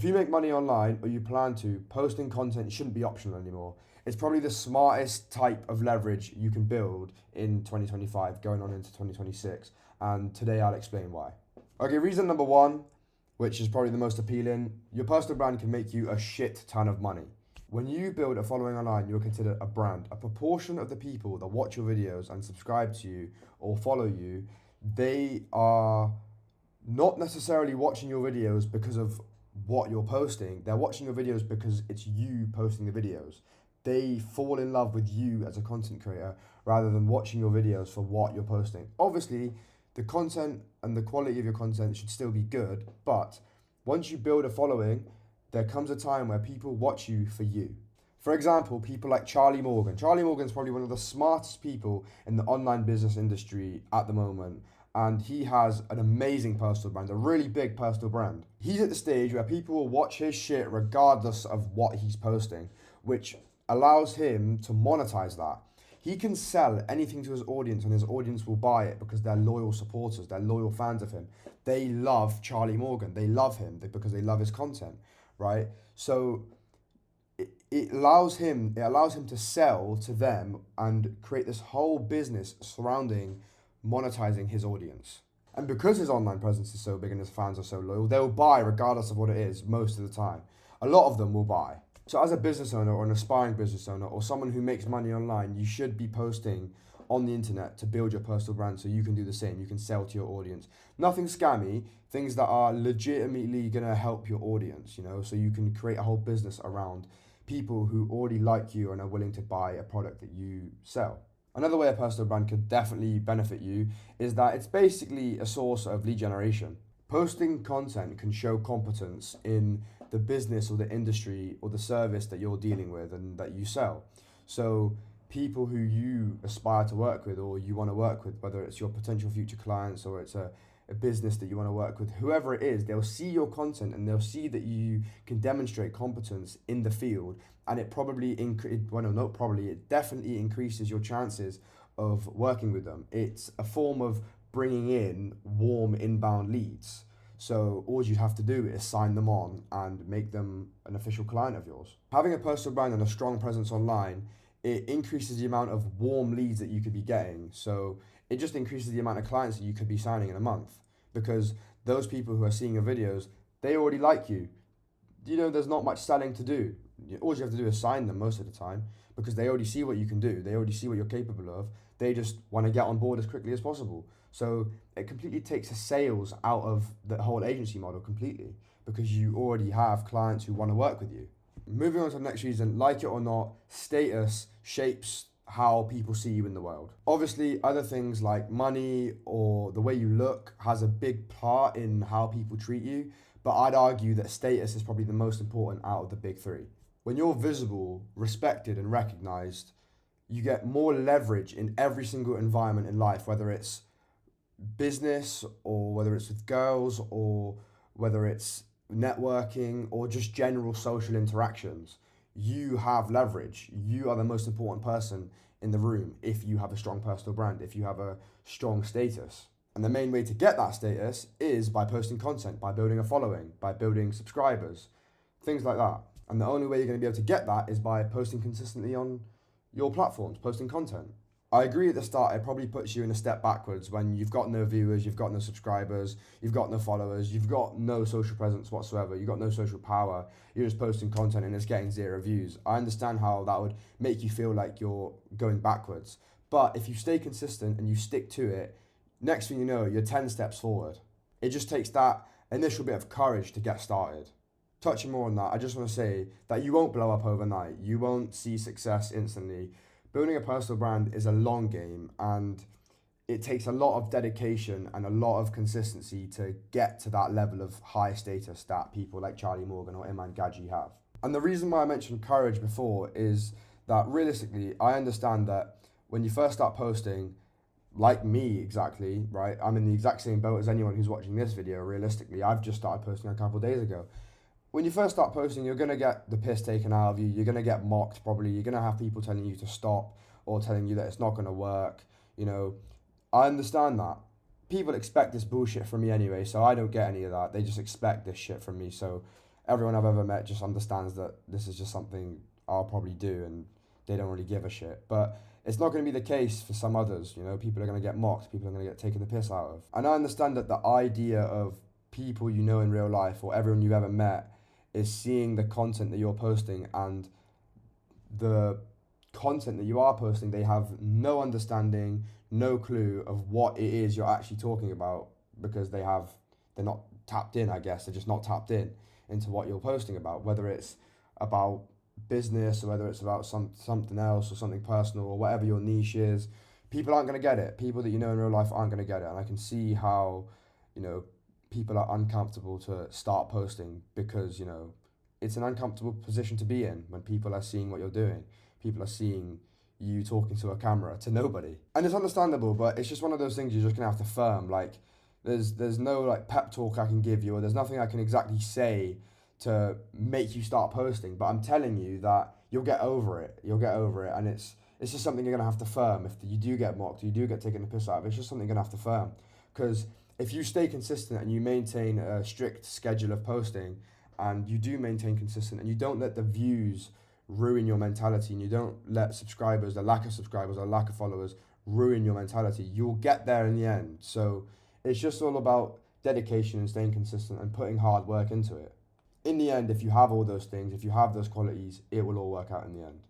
If you make money online or you plan to, posting content shouldn't be optional anymore. It's probably the smartest type of leverage you can build in 2025 going on into 2026. And today I'll explain why. Okay, reason number one, which is probably the most appealing, your personal brand can make you a shit ton of money. When you build a following online, you're considered a brand. A proportion of the people that watch your videos and subscribe to you or follow you, they are not necessarily watching your videos because of what you're posting. They're watching your videos because it's you posting the videos. They fall in love with you as a content creator rather than watching your videos for what you're posting. Obviously, the content and the quality of your content should still be good, but once you build a following, there comes a time where people watch you for you. For example, people like Charlie Morgan. Charlie Morgan's probably one of the smartest people in the online business industry at the moment, and he has an amazing personal brand, a really big personal brand. He's at the stage where people will watch his shit regardless of what he's posting, which allows him to monetize that. He can sell anything to his audience and his audience will buy it because they're loyal supporters, they're loyal fans of him. They love Charlie Morgan, they love him because they love his content, right? So it allows him to sell to them and create this whole business surrounding monetizing his audience. And because his online presence is so big and his fans are so loyal, they'll buy regardless of what it is most of the time. A lot of them will buy. So as a business owner or an aspiring business owner or someone who makes money online, you should be posting on the internet to build your personal brand so you can do the same. You can sell to your audience. Nothing scammy, things that are legitimately going to help your audience, so you can create a whole business around people who already like you and are willing to buy a product that you sell. Another way a personal brand could definitely benefit you is that it's basically a source of lead generation. Posting content can show competence in the business or the industry or the service that you're dealing with and that you sell. So people who you aspire to work with or you want to work with, whether it's your potential future clients or it's a business that you want to work with, whoever it is, they'll see your content and they'll see that you can demonstrate competence in the field, and it definitely increases your chances of working with them. It's a form of bringing in warm inbound leads. So all you have to do is sign them on and make them an official client of yours. Having a personal brand and a strong presence online, it increases the amount of warm leads that you could be getting. So it just increases the amount of clients that you could be signing in a month, because those people who are seeing your videos, they already like you. There's not much selling to do. All you have to do is sign them most of the time because they already see what you can do. They already see what you're capable of. They just want to get on board as quickly as possible. So it completely takes the sales out of the whole agency model completely because you already have clients who want to work with you. Moving on to the next reason, like it or not, status shapes how people see you in the world. Obviously, other things like money or the way you look has a big part in how people treat you, but I'd argue that status is probably the most important out of the big three. When you're visible, respected, and recognized, you get more leverage in every single environment in life, whether it's business or whether it's with girls or whether it's networking or just general social interactions. You have leverage. You are the most important person in the room if you have a strong personal brand, if you have a strong status. And the main way to get that status is by posting content, by building a following, by building subscribers, things like that. And the only way you're going to be able to get that is by posting consistently on your platforms, posting content. I agree at the start, it probably puts you in a step backwards when you've got no viewers, you've got no subscribers, you've got no followers, you've got no social presence whatsoever, you've got no social power, you're just posting content and it's getting 0 views. I understand how that would make you feel like you're going backwards. But if you stay consistent and you stick to it, next thing you know, you're 10 steps forward. It just takes that initial bit of courage to get started. Touching more on that, I just want to say that you won't blow up overnight. You won't see success instantly. Building a personal brand is a long game and it takes a lot of dedication and a lot of consistency to get to that level of high status that people like Charlie Morgan or Iman Gadzhi have. And the reason why I mentioned courage before is that realistically, I understand that when you first start posting, like me exactly, right? I'm in the exact same boat as anyone who's watching this video realistically. I've just started posting a couple of days ago. When you first start posting, you're going to get the piss taken out of you. You're going to get mocked probably. You're going to have people telling you to stop or telling you that it's not going to work. I understand that. People expect this bullshit from me anyway, so I don't get any of that. They just expect this shit from me. So everyone I've ever met just understands that this is just something I'll probably do, and they don't really give a shit. But it's not going to be the case for some others. You know, people are going to get mocked, people are going to get taken the piss out of. And I understand that the idea of people you know in real life or everyone you've ever met is seeing the content that you're posting, and the content that you are posting, they have no understanding, no clue of what it is you're actually talking about, because they're not tapped in, I guess. They're just not tapped in into what you're posting about, whether it's about business or whether it's about something else or something personal or whatever your niche is. People aren't going to get it. People that you know in real life aren't going to get it. And I can see how, you know, people are uncomfortable to start posting, because, you know, it's an uncomfortable position to be in when people are seeing what you're doing. People are seeing you talking to a camera to nobody. And it's understandable, but it's just one of those things you're just gonna have to firm. Like, there's no like pep talk I can give you, or there's nothing I can exactly say to make you start posting. But I'm telling you that you'll get over it. You'll get over it, and it's just something you're gonna have to firm. If you do get mocked, you do get taken the piss out of, it's just something you're gonna have to firm. Because if you stay consistent and you maintain a strict schedule of posting, and you do maintain consistent, and you don't let the views ruin your mentality, and you don't let subscribers, the lack of subscribers or lack of followers, ruin your mentality, you'll get there in the end. So it's just all about dedication and staying consistent and putting hard work into it. In the end, if you have all those things, if you have those qualities, it will all work out in the end.